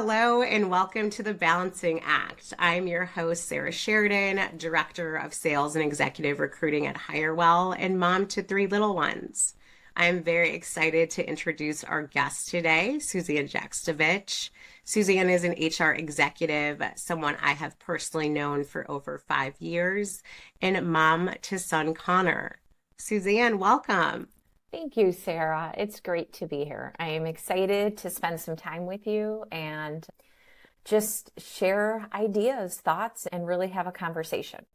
Hello and welcome to the Balancing Act. I'm your host, Sarah Sheridan, Director of Sales and Executive Recruiting at Hirewell and mom to three little ones. I'm very excited to introduce our guest today, Suzanne Jakstavish. Suzanne is an HR executive, someone I have personally known for over 5 years, and mom to son Connor. Suzanne, welcome. Thank you, Sarah. It's great to be here. I am excited to spend some time with you and just share ideas, thoughts, and really have a conversation.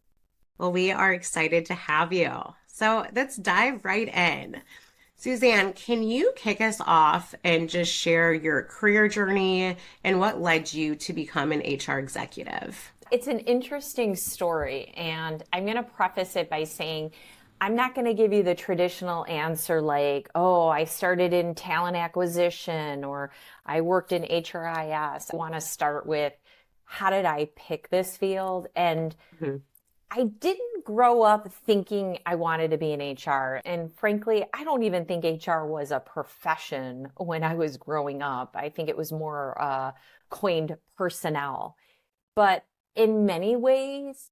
Well, we are excited to have you. So let's dive right in. Suzanne, can you kick us off and just share your career journey and what led you to become an HR executive? It's an interesting story, and I'm going to preface it by saying I'm not going to give you the traditional answer like, oh, I started in talent acquisition or I worked in HRIS. I want to start with how did I pick this field? And Mhm. I didn't grow up thinking I wanted to be in HR. And frankly, I don't even think HR was a profession when I was growing up. I think it was more coined personnel. But in many ways,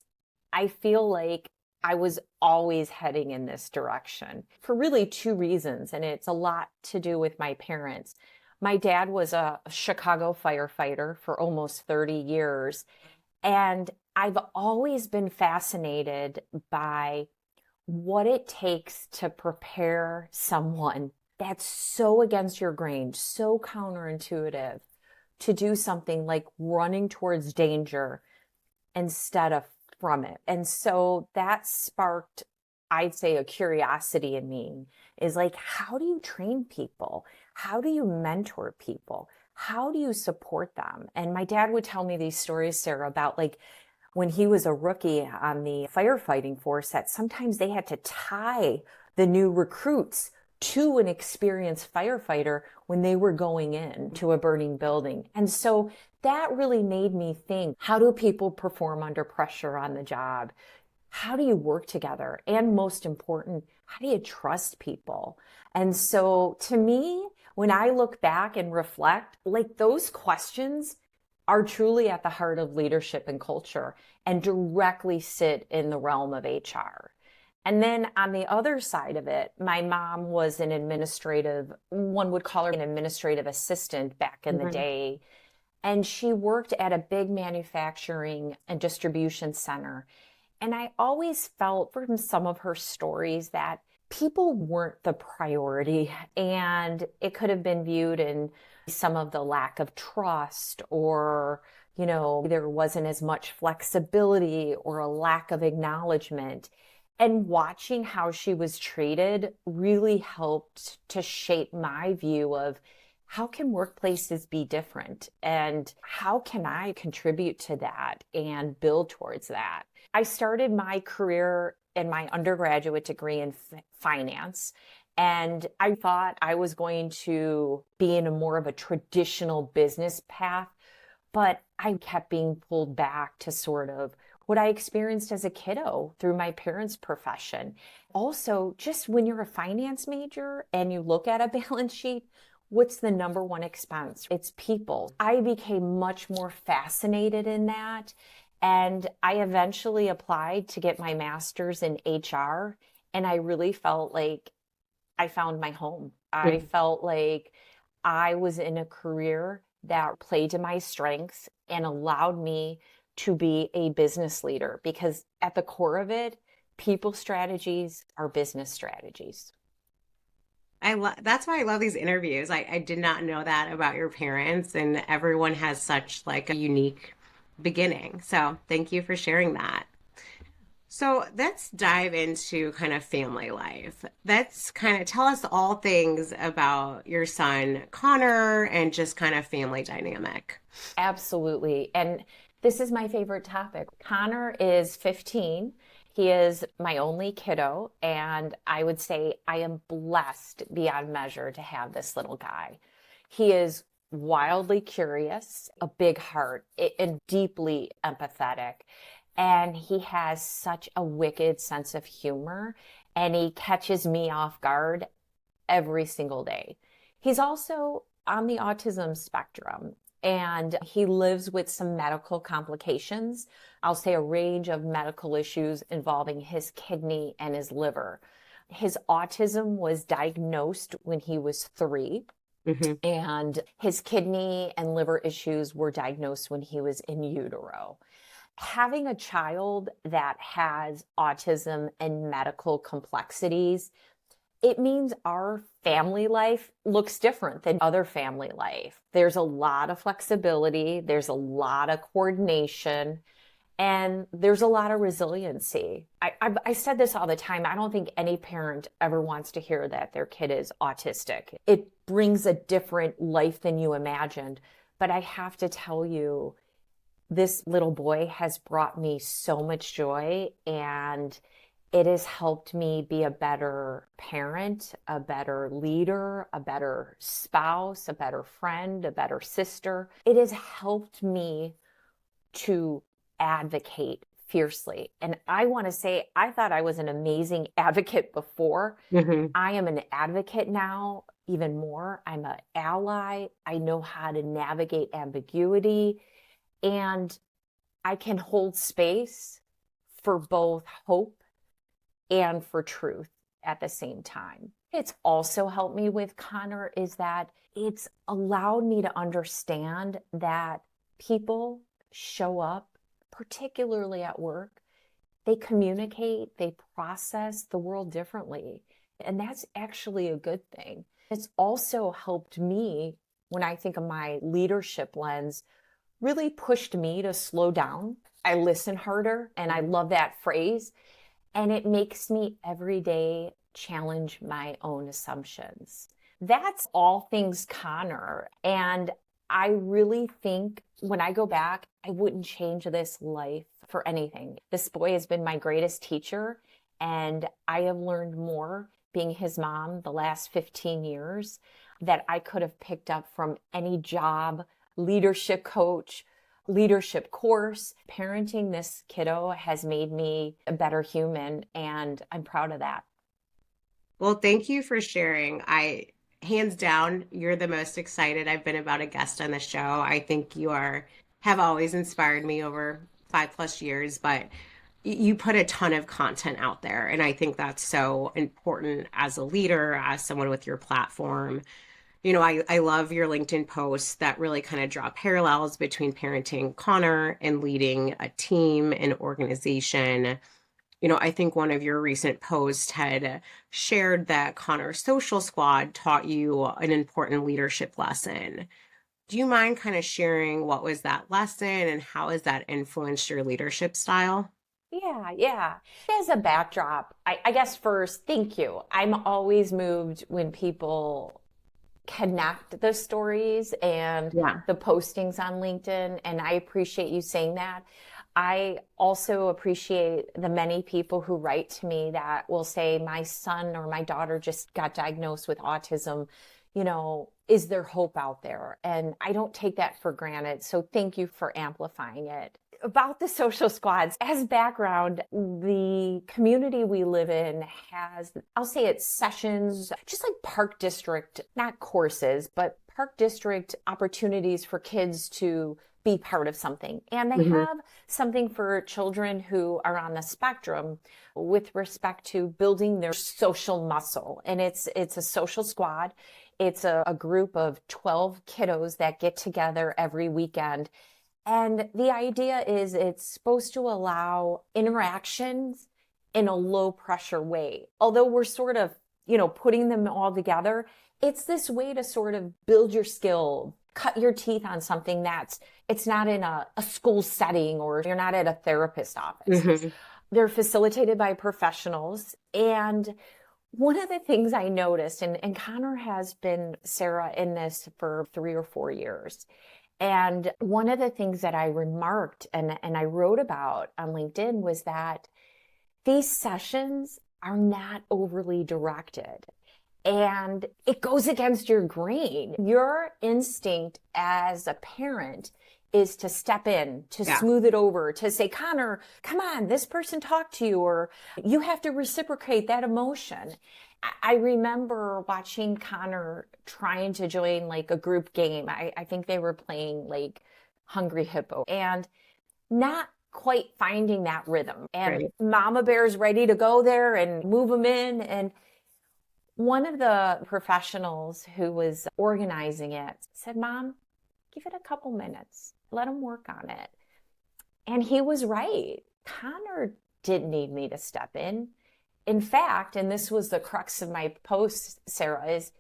I feel like I was always heading in this direction for really two reasons. And it's a lot to do with my parents. My dad was a Chicago firefighter for almost 30 years. And I've always been fascinated by what it takes to prepare someone that's so against your grain, so counterintuitive, to do something like running towards danger instead of from it. And so that sparked, I'd say, a curiosity in me is like, how do you train people? How do you mentor people? How do you support them? And my dad would tell me these stories, Sarah, about like when he was a rookie on the firefighting force, that sometimes they had to tie the new recruits to an experienced firefighter when they were going in to a burning building. And so that really made me think, how do people perform under pressure on the job? How do you work together? And most important, how do you trust people? And so to me, when I look back and reflect, like those questions are truly at the heart of leadership and culture and directly sit in the realm of HR. And then on the other side of it, my mom was an administrative, one would call her an administrative assistant back in the Mhm. day. And she worked at a big manufacturing and distribution center. And I always felt from some of her stories that people weren't the priority. And it could have been viewed in some of the lack of trust or, there wasn't as much flexibility or a lack of acknowledgement. And watching how she was treated really helped to shape my view of how can workplaces be different and how can I contribute to that and build towards that. I started my career in my undergraduate degree in finance, and I thought I was going to be in a more of a traditional business path, but I kept being pulled back to sort of what I experienced as a kiddo through my parents' profession. Also, just when you're a finance major and you look at a balance sheet, what's the number one expense? It's people. I became much more fascinated in that. And I eventually applied to get my master's in HR. And I really felt like I found my home. I Mhm. felt like I was in a career that played to my strengths and allowed me to be a business leader because at the core of it, people strategies are business strategies. That's why I love these interviews. I did not know that about your parents, and everyone has such like a unique beginning. So thank you for sharing that. So let's dive into kind of family life. Let's kind of tell us all things about your son, Connor, and just kind of family dynamic. Absolutely. And this is my favorite topic. Connor is 15. He is my only kiddo. And I would say I am blessed beyond measure to have this little guy. He is wildly curious, a big heart, and deeply empathetic. And he has such a wicked sense of humor. And he catches me off guard every single day. He's also on the autism spectrum. and he lives with some medical complications. I'll say a range of medical issues involving his kidney and his liver. His autism was diagnosed when he was 3, Hmm. and his kidney and liver issues were diagnosed when he was in utero. Having a child that has autism and medical complexities, it means our family life looks different than other family life. There's a lot of flexibility, there's a lot of coordination, and there's a lot of resiliency. I said this all the time. I don't think any parent ever wants to hear that their kid is autistic. It brings a different life than you imagined. But I have to tell you, this little boy has brought me so much joy, and it has helped me be a better parent, a better leader, a better spouse, a better friend, a better sister. It has helped me to advocate fiercely. And I want to say, I thought I was an amazing advocate before. Hmm. I am an advocate now, even more. I'm an ally. I know how to navigate ambiguity, and I can hold space for both hope and for truth at the same time. It's also helped me with Connor is that it's allowed me to understand that people show up, particularly at work. They communicate, they process the world differently. And that's actually a good thing. It's also helped me, when I think of my leadership lens, really pushed me to slow down. I listen harder, and I love that phrase. And it makes me every day challenge my own assumptions. That's all things Connor. And I really think when I go back, I wouldn't change this life for anything. This boy has been my greatest teacher, and I have learned more being his mom the last 15 years that I could have picked up from any job, leadership coach, leadership course. Parenting this kiddo has made me a better human, and I'm proud of that. Well, thank you for sharing. Hands down, you're the most excited I've been about a guest on the show. I think have always inspired me over 5+ years, but you put a ton of content out there. And I think that's so important as a leader, as someone with your platform. I love your LinkedIn posts that really kind of draw parallels between parenting Connor and leading a team and organization. I think one of your recent posts had shared that Connor's social squad taught you an important leadership lesson. Do you mind kind of sharing what was that lesson and how has that influenced your leadership style? Yeah. As a backdrop, I guess first, thank you. I'm always moved when people connect the stories and Yeah. the postings on LinkedIn, and I appreciate you saying that. I also appreciate the many people who write to me that will say, my son or my daughter just got diagnosed with autism. Is there hope out there? And I don't take that for granted. So thank you for amplifying it. About the social squads, as background, the community we live in has, I'll say it's sessions, just like park district, not courses, but park district opportunities for kids to be part of something. And they Hmm. have something for children who are on the spectrum with respect to building their social muscle. And it's a social squad. It's a group of 12 kiddos that get together every weekend. And the idea is it's supposed to allow interactions in a low pressure way. Although we're sort of, putting them all together, it's this way to sort of build your skill, cut your teeth on something it's not in a school setting, or you're not at a therapist office. Hmm. They're facilitated by professionals. And one of the things I noticed, and Connor has been, Sarah, in this for 3 or 4 years. And one of the things that I remarked and I wrote about on LinkedIn was that these sessions are not overly directed. And it goes against your grain. Your instinct as a parent is to step in, to Yeah. smooth it over, to say, Connor, come on, this person talked to you, or you have to reciprocate that emotion. I remember watching Connor trying to join like a group game. I think they were playing like Hungry Hippo and not quite finding that rhythm. And Right. Mama Bear's ready to go there and move him in. And one of the professionals who was organizing it said, Mom, give it a couple minutes. Let him work on it. And he was right. Connor didn't need me to step in. In fact, and this was the crux of my post, Sarah, is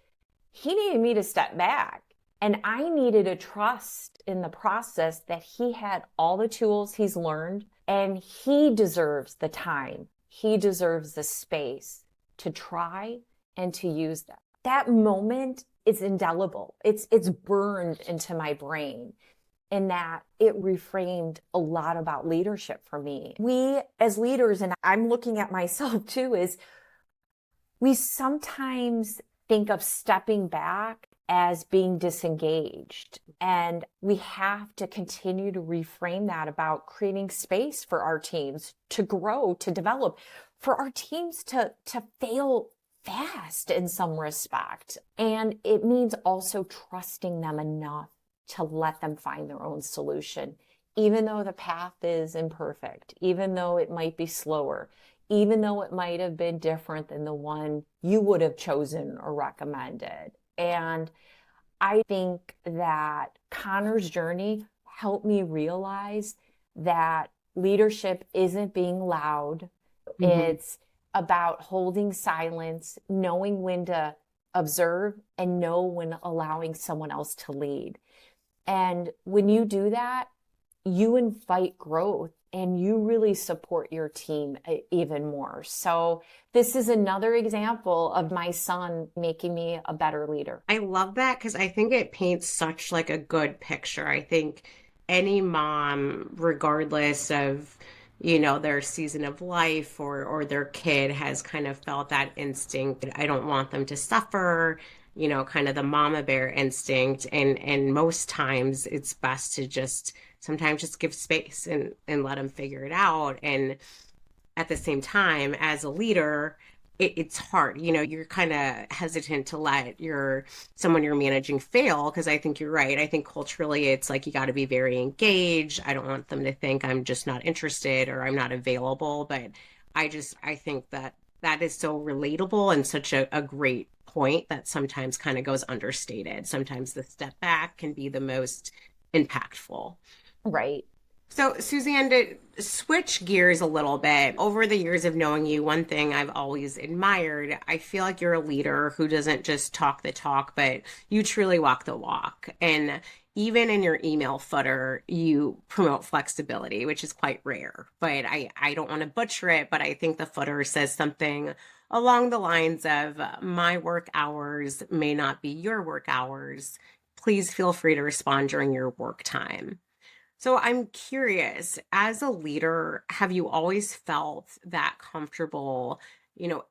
he needed me to step back. And I needed to trust in the process that he had all the tools he's learned and he deserves the time. He deserves the space to try and to use them. That moment is indelible. It's burned into my brain in that it reframed a lot about leadership for me. We as leaders, and I'm looking at myself too, is we sometimes think of stepping back as being disengaged. And we have to continue to reframe that about creating space for our teams to grow, to develop, for our teams to fail fast in some respect. And it means also trusting them enough to let them find their own solution, even though the path is imperfect, even though it might be slower, even though it might have been different than the one you would have chosen or recommended. And I think that Connor's journey helped me realize that leadership isn't being loud. Mm-hmm. It's about holding silence, knowing when to observe, and know when allowing someone else to lead. And when you do that, you invite growth and you really support your team even more. So this is another example of my son making me a better leader. I love that because I think it paints such like a good picture. I think any mom, regardless of, their season of life or their kid has kind of felt that instinct. I don't want them to suffer, kind of the mama bear instinct. And most times it's best to just sometimes just give space and let them figure it out. And at the same time, as a leader, it's hard. You're kind of hesitant to let someone you're managing fail because I think you're right. I think culturally, it's like you got to be very engaged. I don't want them to think I'm just not interested or I'm not available. But I think that is so relatable and such a great point that sometimes kind of goes understated. Sometimes the step back can be the most impactful. Right. So, Suzanne, to switch gears a little bit, over the years of knowing you, one thing I've always admired, I feel like you're a leader who doesn't just talk the talk, but you truly walk the walk. And even in your email footer, you promote flexibility, which is quite rare. But I don't want to butcher it, but I think the footer says something along the lines of, my work hours may not be your work hours. Please feel free to respond during your work time. So I'm curious, as a leader, have you always felt that comfortable,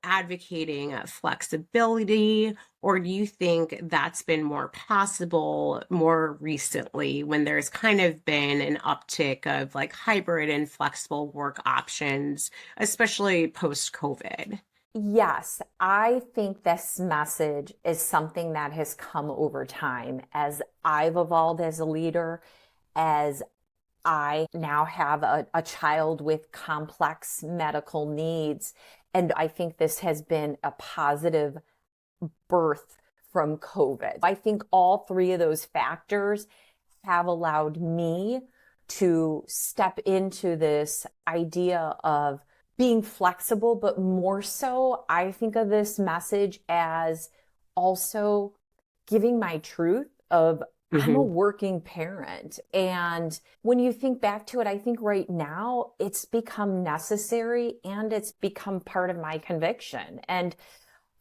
advocating flexibility, or do you think that's been more possible more recently when there's kind of been an uptick of like hybrid and flexible work options, especially post-COVID? Yes, I think this message is something that has come over time as I've evolved as a leader, as I now have a child with complex medical needs. And I think this has been a positive birth from COVID. I think all three of those factors have allowed me to step into this idea of being flexible, but more so, I think of this message as also giving my truth of I'm a Hmm. working parent. And when you think back to it, I think right now it's become necessary and it's become part of my conviction. And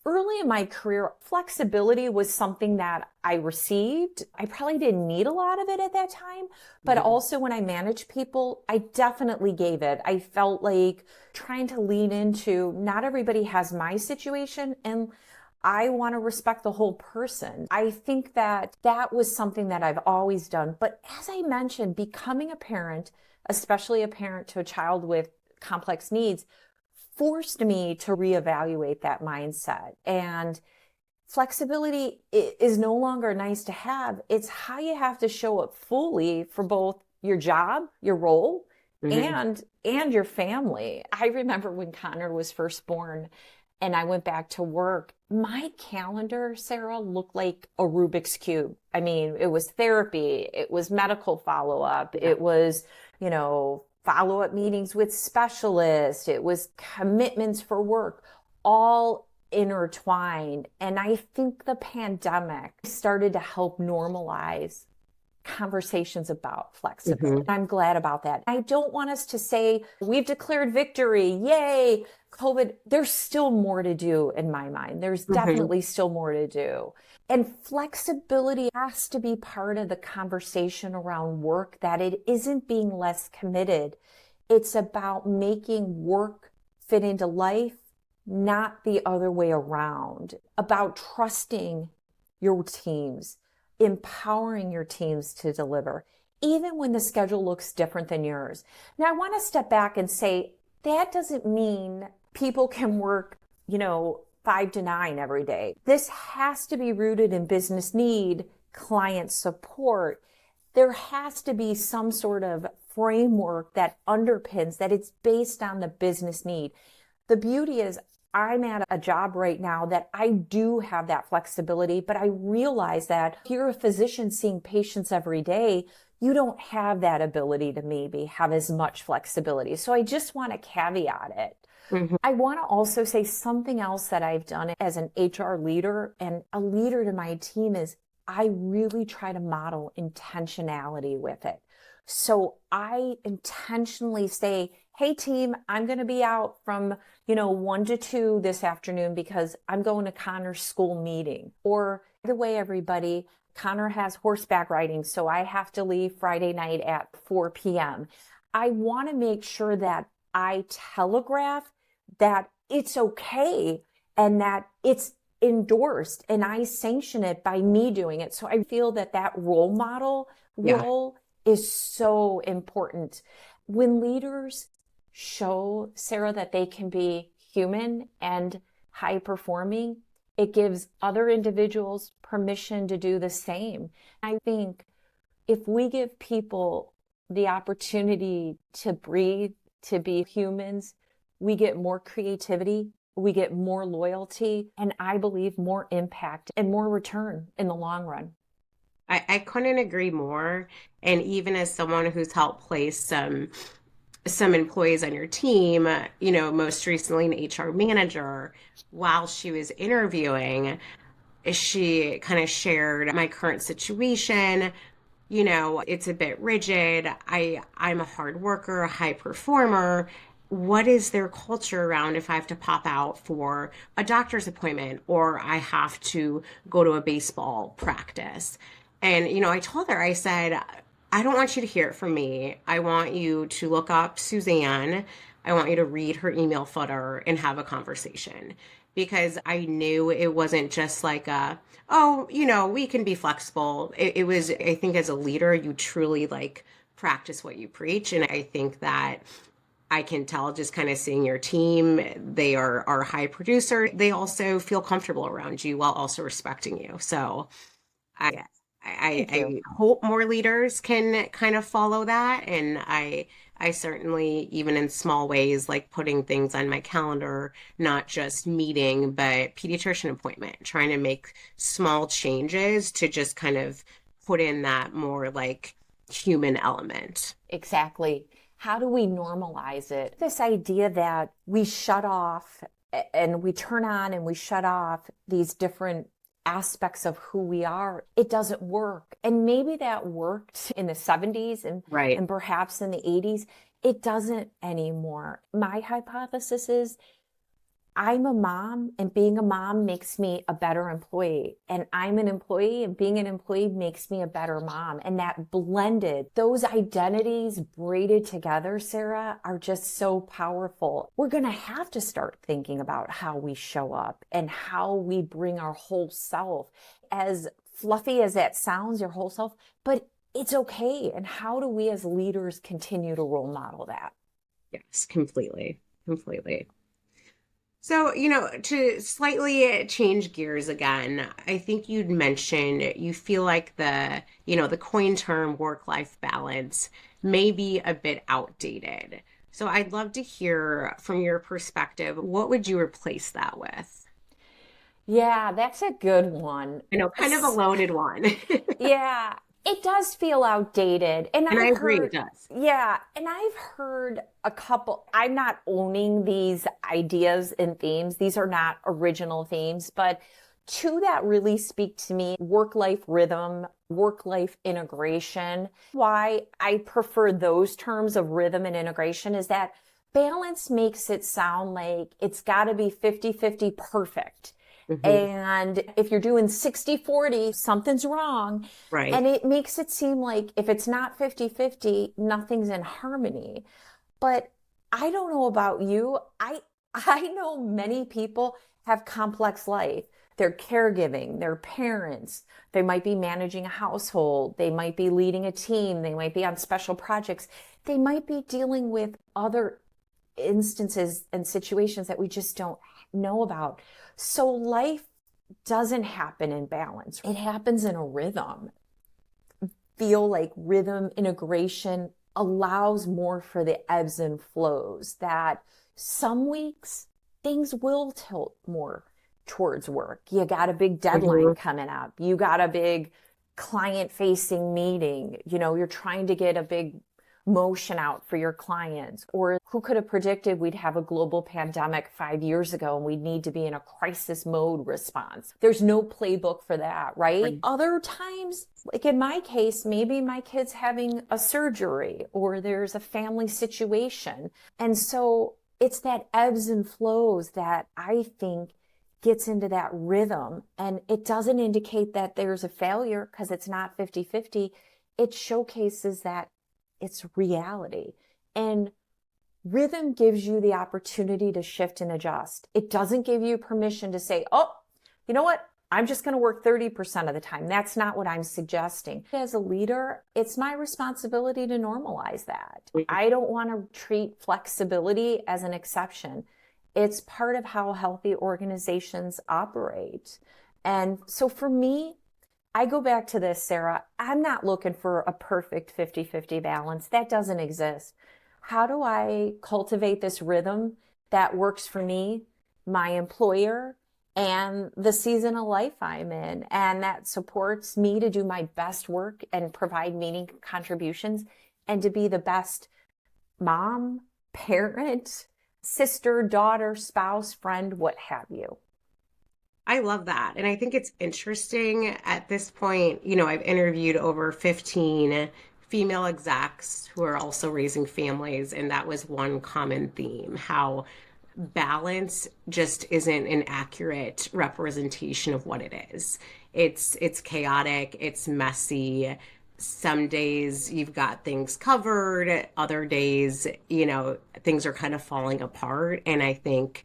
early in my career, flexibility was something that I received. I probably didn't need a lot of it at that time, but Hmm. also when I managed people, I definitely gave it. I felt like trying to lean into not everybody has my situation, and I want to respect the whole person. I think that that was something that I've always done. But as I mentioned, becoming a parent, especially a parent to a child with complex needs, forced me to reevaluate that mindset. And flexibility is no longer nice to have. It's how you have to show up fully for both your job, your role, Hmm. and your family. I remember when Connor was first born and I went back to work, my calendar, Sarah, looked like a Rubik's Cube. I mean, it was therapy, it was medical follow-up, Yeah. it was, follow-up meetings with specialists, it was commitments for work, all intertwined. And I think the pandemic started to help normalize conversations about flexibility. Hmm. I'm glad about that. I don't want us to say we've declared victory. Yay, COVID. There's still more to do in my mind. There's Hmm. definitely still more to do. And flexibility has to be part of the conversation around work, that it isn't being less committed. It's about making work fit into life, not the other way around, about trusting your teams, empowering your teams to deliver, even when the schedule looks different than yours. Now, I want to step back and say that doesn't mean people can work, 5 to 9 every day. This has to be rooted in business need, client support. There has to be some sort of framework that underpins that it's based on the business need. The beauty is I'm at a job right now that I do have that flexibility, but I realize that if you're a physician seeing patients every day, you don't have that ability to maybe have as much flexibility. So I just want to caveat it. Hmm. I want to also say something else that I've done as an HR leader and a leader to my team is I really try to model intentionality with it. So I intentionally say, hey team, I'm going to be out from, 1 to 2 this afternoon because I'm going to Connor's school meeting. Or by the way, everybody, Connor has horseback riding, so I have to leave Friday night at 4 p.m. I want to make sure that I telegraph that it's okay and that it's endorsed and I sanction it by me doing it. So I feel that that role model Yeah. role is so important. When leaders show, Sarah, that they can be human and high performing, it gives other individuals permission to do the same. I think if we give people the opportunity to breathe, to be humans, we get more creativity, we get more loyalty, and I believe more impact and more return in the long run. I couldn't agree more. And even as someone who's helped place some employees on your team, most recently an HR manager, while she was interviewing, she kind of shared my current situation. It's a bit rigid. I'm a hard worker, a high performer. What is their culture around if I have to pop out for a doctor's appointment or I have to go to a baseball practice? And I told her, I said, I don't want you to hear it from me. I want you to look up Suzanne. I want you to read her email footer and have a conversation because I knew it wasn't just like oh, we can be flexible. It was, I think, as a leader, you truly like practice what you preach. And I think that I can tell just kind of seeing your team, they are high producer. They also feel comfortable around you while also respecting you. So I Thank you. I hope more leaders can kind of follow that. And I certainly, even in small ways, like putting things on my calendar, not just meeting, but pediatrician appointment, trying to make small changes to just kind of put in that more like human element. Exactly. How do we normalize it? This idea that we shut off and we turn on and we shut off these different aspects of who we are, it doesn't work. And maybe that worked in the 70s Right. and perhaps in the 80s. It doesn't anymore. My hypothesis is I'm a mom, and being a mom makes me a better employee. And I'm an employee, and being an employee makes me a better mom. And that blended, those identities braided together, Sarah, are just so powerful. We're going to have to start thinking about how we show up and how we bring our whole self. As fluffy as that sounds, your whole self, but it's okay. And how do we as leaders continue to role model that? Yes, completely. Completely. So, to slightly change gears again, I think you'd mentioned you feel like the coin term work-life balance may be a bit outdated. So I'd love to hear from your perspective, what would you replace that with? Yeah, that's a good one. Kind of a loaded one. Yeah, it does feel outdated. And And I I've agree, it heard, does. yeah, and I've heard a couple, I'm not owning these ideas and themes. These are not original themes, but two that really speak to me, work-life rhythm, work-life integration. Why I prefer those terms of rhythm and integration is that balance makes it sound like it's got to be 50-50 perfect. Hmm. And if you're doing 60-40, something's wrong. Right. And it makes it seem like if it's not 50-50, nothing's in harmony. But I don't know about you. I know many people have complex life. They're caregiving, they're parents, they might be managing a household, they might be leading a team, they might be on special projects, they might be dealing with other instances and situations that we just don't know about. So life doesn't happen in balance. It happens in a rhythm. Feel like rhythm integration allows more for the ebbs and flows, that some weeks things will tilt more towards work. You got a big Hmm. deadline coming up. You got a big client facing meeting. You're trying to get a big motion out for your clients. Or who could have predicted we'd have a global pandemic 5 years ago and we'd need to be in a crisis mode response? There's no playbook for that, right? Right. Other times, like in my case, maybe my kid's having a surgery or there's a family situation. And so it's that ebbs and flows that I think gets into that rhythm. And it doesn't indicate that there's a failure because it's not 50-50. It showcases that it's reality. And rhythm gives you the opportunity to shift and adjust. It doesn't give you permission to say, oh, you know what? I'm just going to work 30% of the time. That's not what I'm suggesting. As a leader, it's my responsibility to normalize that. I don't want to treat flexibility as an exception. It's part of how healthy organizations operate. And so for me, I go back to this, Sarah. I'm not looking for a perfect 50-50 balance. That doesn't exist. How do I cultivate this rhythm that works for me, my employer, and the season of life I'm in, and that supports me to do my best work and provide meaningful contributions and to be the best mom, parent, sister, daughter, spouse, friend, what have you? I love that. And I think it's interesting at this point. I've interviewed over 15 female execs who are also raising families, and that was one common theme, how balance just isn't an accurate representation of what it is. It's chaotic, it's messy. Some days you've got things covered, other days, things are kind of falling apart. And I think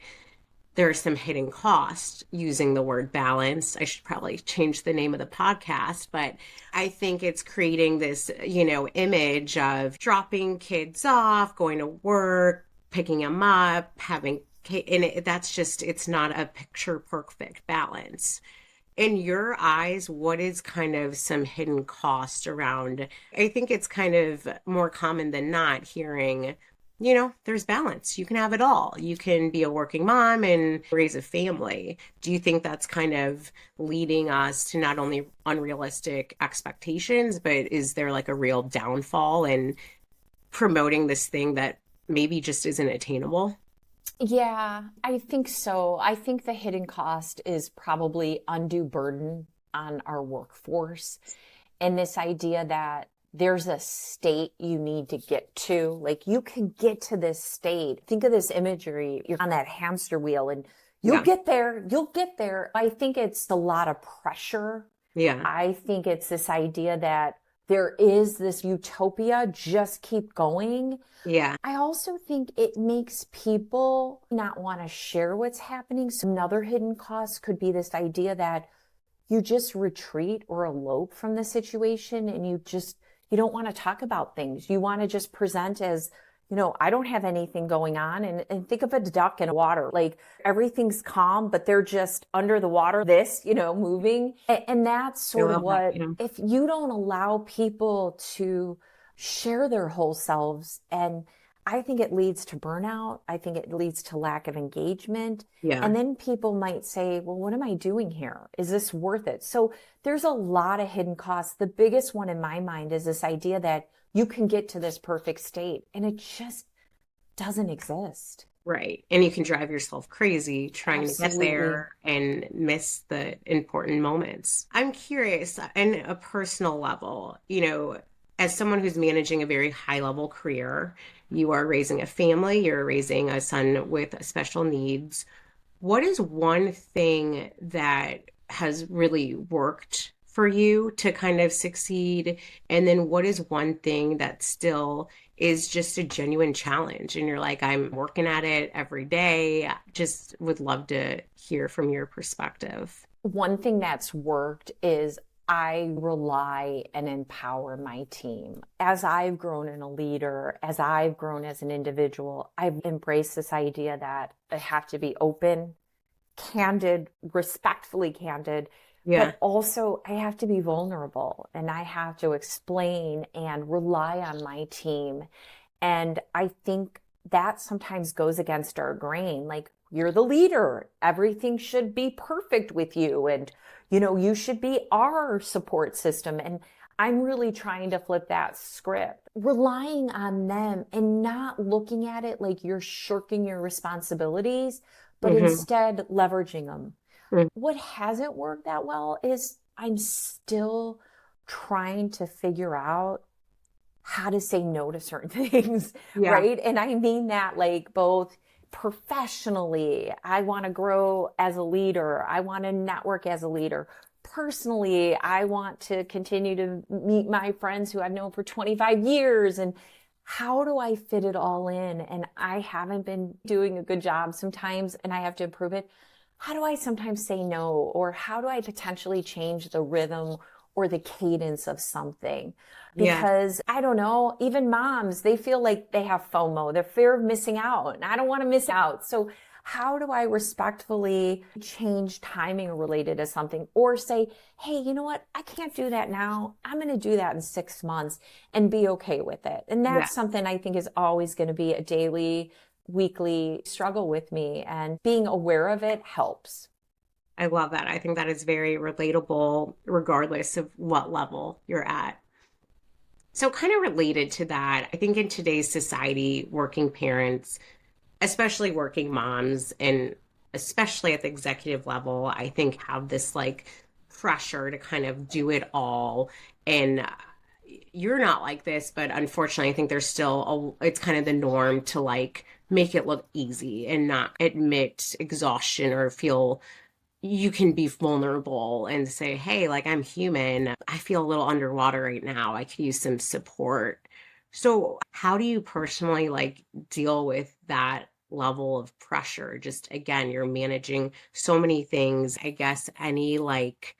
there's some hidden cost using the word balance. I should probably change the name of the podcast, but I think it's creating this, image of dropping kids off, going to work, picking them up, that's just, it's not a picture perfect balance. In your eyes, what is kind of some hidden cost around? I think it's kind of more common than not hearing, there's balance. You can have it all. You can be a working mom and raise a family. Do you think that's kind of leading us to not only unrealistic expectations, but is there like a real downfall in promoting this thing that maybe just isn't attainable? Yeah, I think so. I think the hidden cost is probably undue burden on our workforce and this idea that there's a state you need to get to. Like you can get to this state. Think of this imagery. You're on that hamster wheel and you'll Yeah. get there. You'll get there. I think it's a lot of pressure. Yeah. I think it's this idea that there is this utopia, just keep going. Yeah. I also think it makes people not want to share what's happening. So another hidden cost could be this idea that you just retreat or elope from the situation and you don't want to talk about things. You want to just present as, I don't have anything going on. And think of a duck in water, like everything's calm, but they're just under the water, moving. And that's I sort of love that. what, Yeah. if you don't allow people to share their whole selves, and I think it leads to burnout. I think it leads to lack of engagement. Yeah. And then people might say, well, what am I doing here? Is this worth it? So there's a lot of hidden costs. The biggest one in my mind is this idea that you can get to this perfect state, and it just doesn't exist. Right. And you can drive yourself crazy trying to get Absolutely. there and miss the important moments. I'm curious, on a personal level, as someone who's managing a very high level career, you are raising a family, you're raising a son with special needs. What is one thing that has really worked for you to kind of succeed? And then what is one thing that still is just a genuine challenge? And you're like, I'm working at it every day. Just would love to hear from your perspective. One thing that's worked is I rely and empower my team. As I've grown in a leader, as I've grown as an individual, I've embraced this idea that I have to be open, candid, respectfully candid, Yeah. but also I have to be vulnerable and I have to explain and rely on my team. And I think that sometimes goes against our grain. Like, you're the leader. Everything should be perfect with you. And, you should be our support system. And I'm really trying to flip that script, relying on them and not looking at it like you're shirking your responsibilities, but Hmm. instead leveraging them. What hasn't worked that well is I'm still trying to figure out how to say no to certain things, Yeah. right? And I mean that like both professionally, I want to grow as a leader, I want to network as a leader. Personally, I want to continue to meet my friends who I've known for 25 years. And how do I fit it all in? And I haven't been doing a good job sometimes, and I have to improve it. How do I sometimes say no? Or how do I potentially change the rhythm or the cadence of something? Yeah. Because I don't know, even moms, they feel like they have FOMO, the fear of missing out, and I don't want to miss out. So how do I respectfully change timing related to something, or say, hey, you know what? I can't do that now. I'm going to do that in 6 months and be okay with it. And Yeah. that's something I think is always going to be a daily, weekly struggle with me. And being aware of it helps. I love that. I think that is very relatable, regardless of what level you're at. So, kind of related to that, I think in today's society, working parents, especially working moms, and especially at the executive level, I think have this like pressure to kind of do it all. And you're not like this, but unfortunately, I think there's still it's kind of the norm to like make it look easy and not admit exhaustion or feel you can be vulnerable and say, hey, like I'm human. I feel a little underwater right now. I could use some support. So, how do you personally like deal with that level of pressure? Just again, you're managing so many things. I guess any like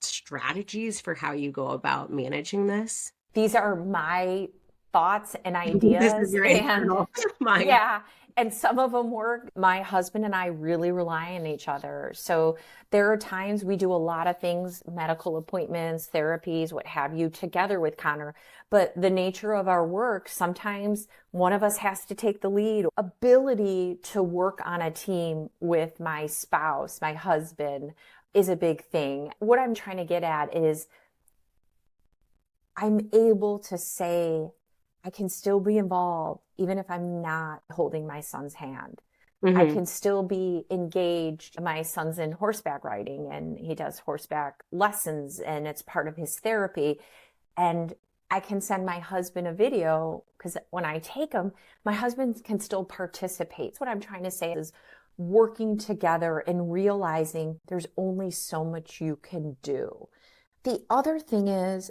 strategies for how you go about managing this? These are my thoughts and This is ideas. your And internal mind. yeah, and some of them work. My husband and I really rely on each other. So there are times we do a lot of things, medical appointments, therapies, what have you, together with Connor. But the nature of our work, sometimes one of us has to take the lead. Ability to work on a team with my spouse, my husband, is a big thing. What I'm trying to get at is I'm able to say, I can still be involved, even if I'm not holding my son's hand. I Hmm. can still be engaged. My son's in horseback riding and he does horseback lessons and it's part of his therapy. And I can send my husband a video because when I take him, my husband can still participate. What I'm trying to say is working together and realizing there's only so much you can do. The other thing is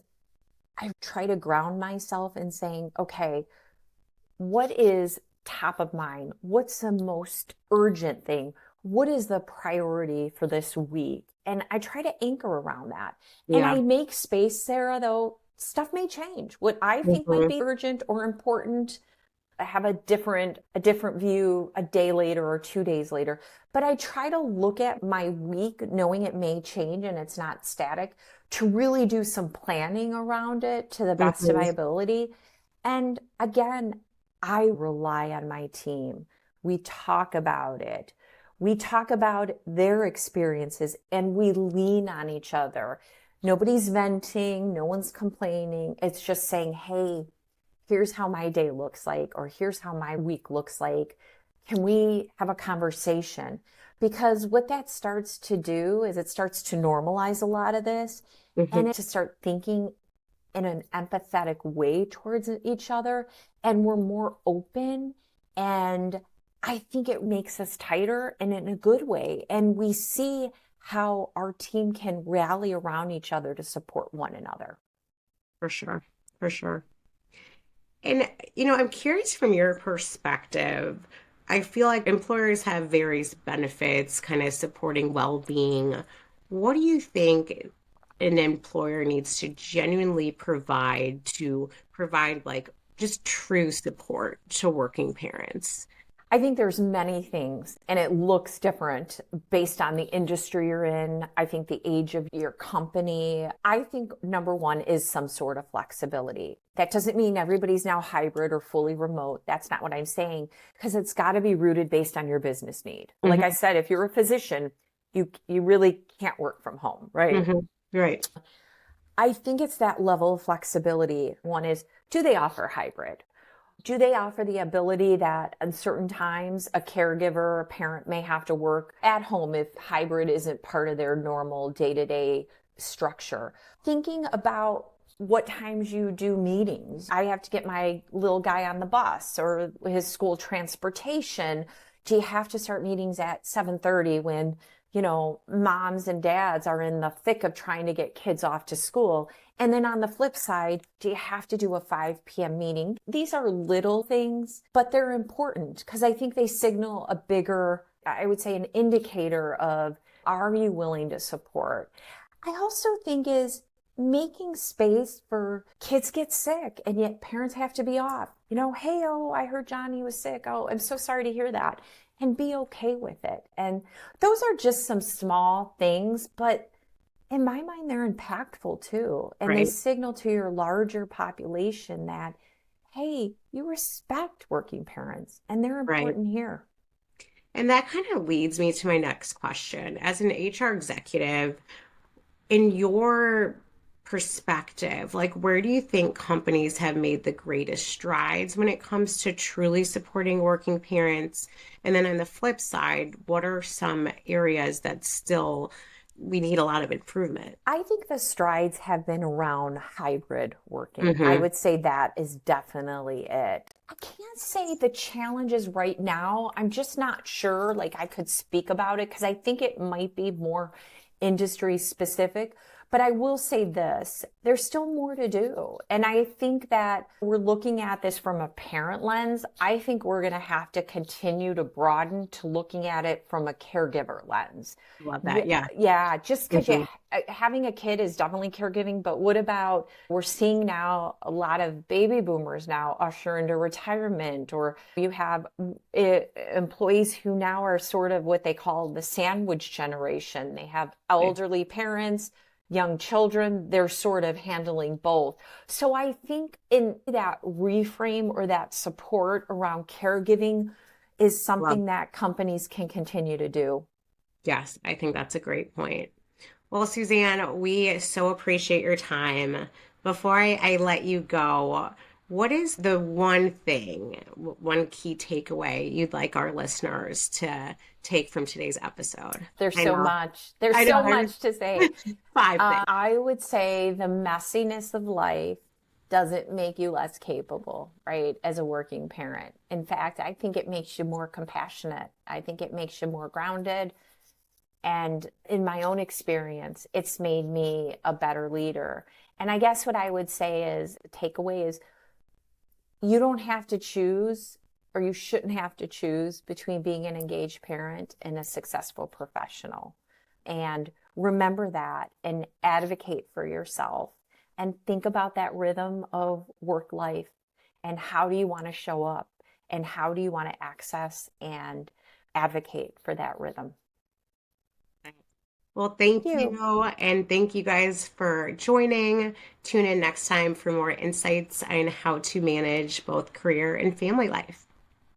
I try to ground myself in saying, okay, what is top of mind? What's the most urgent thing? What is the priority for this week? And I try to anchor around that. And Yeah. I make space, Sarah, though stuff may change. What I think might Hmm. be urgent or important, I have a different view a day later or 2 days later. But I try to look at my week knowing it may change and it's not static to really do some planning around it to the best of my Hmm. ability. And again, I rely on my team. We talk about it. We talk about their experiences and we lean on each other. Nobody's venting, no one's complaining. It's just saying, hey, here's how my day looks like, or here's how my week looks like. Can we have a conversation? Because what that starts to do is it starts to normalize a lot of this Hmm. and to start thinking in an empathetic way towards each other. And we're more open. And I think it makes us tighter and in a good way. And we see how our team can rally around each other to support one another. For sure. For sure. And, I'm curious from your perspective. I feel like employers have various benefits, kind of supporting well-being. What do you think an employer needs to genuinely provide to provide like just true support to working parents? I think there's many things and it looks different based on the industry you're in. I think the age of your company. I think number one is some sort of flexibility. That doesn't mean everybody's now hybrid or fully remote. That's not what I'm saying because it's got to be rooted based on your business need. Like I Hmm. said, if you're a physician, you really can't work from home, right? Hmm. Right. I think it's that level of flexibility. One is, do they offer hybrid? Do they offer the ability that at certain times a caregiver or a parent may have to work at home if hybrid isn't part of their normal day-to-day structure? Thinking about what times you do meetings. I have to get my little guy on the bus or his school transportation. Do you have to start meetings at 7:30 when, moms and dads are in the thick of trying to get kids off to school? And then on the flip side, do you have to do a 5 p.m. meeting? These are little things, but they're important because I think they signal a bigger, I would say, an indicator of are you willing to support? I also think is making space for kids get sick and yet parents have to be off. Hey, oh, I heard Johnny was sick. Oh, I'm so sorry to hear that. And be okay with it. And those are just some small things, but in my mind, they're impactful too. And they Right. signal to your larger population that, hey, you respect working parents and they're Right. important here. And that kind of leads me to my next question. As an HR executive, in your perspective, like where do you think companies have made the greatest strides when it comes to truly supporting working parents? And then on the flip side, what are some areas that still we need a lot of improvement? I think the strides have been around hybrid working. I Hmm. would say that is definitely it. I can't say the challenges right now. I'm just not sure. Like I could speak about it because I think it might be more industry specific. But I will say this, there's still more to do. And I think that we're looking at this from a parent lens. I think we're going to have to continue to broaden to looking at it from a caregiver lens. Love Yeah, that. Yeah. yeah, just because Hmm. having a kid is definitely caregiving, but what about we're seeing now a lot of baby boomers now usher into retirement, or you have employees who now are sort of what they call the sandwich generation. They have elderly parents, young children, they're sort of handling both. So I think in that reframe or that support around caregiving is Love. something that companies can continue to do. Yes, I think that's a great point. Well, Suzanne, we so appreciate your time. Before I let you go, what is the one thing, one key takeaway you'd like our listeners to take from today's episode? There's I so know, much. There's I know, so much to say. five things. I would say the messiness of life, doesn't make you less capable, right, as a working parent. In fact, I think it makes you more compassionate. I think it makes you more grounded. And in my own experience, it's made me a better leader. And I guess what I would say is takeaway is you don't have to choose, or you shouldn't have to choose between being an engaged parent and a successful professional. And remember that and advocate for yourself and think about that rhythm of work life and how do you want to show up and how do you want to access and advocate for that rhythm. Well, thank Thank you. you. And thank you guys for joining. Tune in next time for more insights on how to manage both career and family life.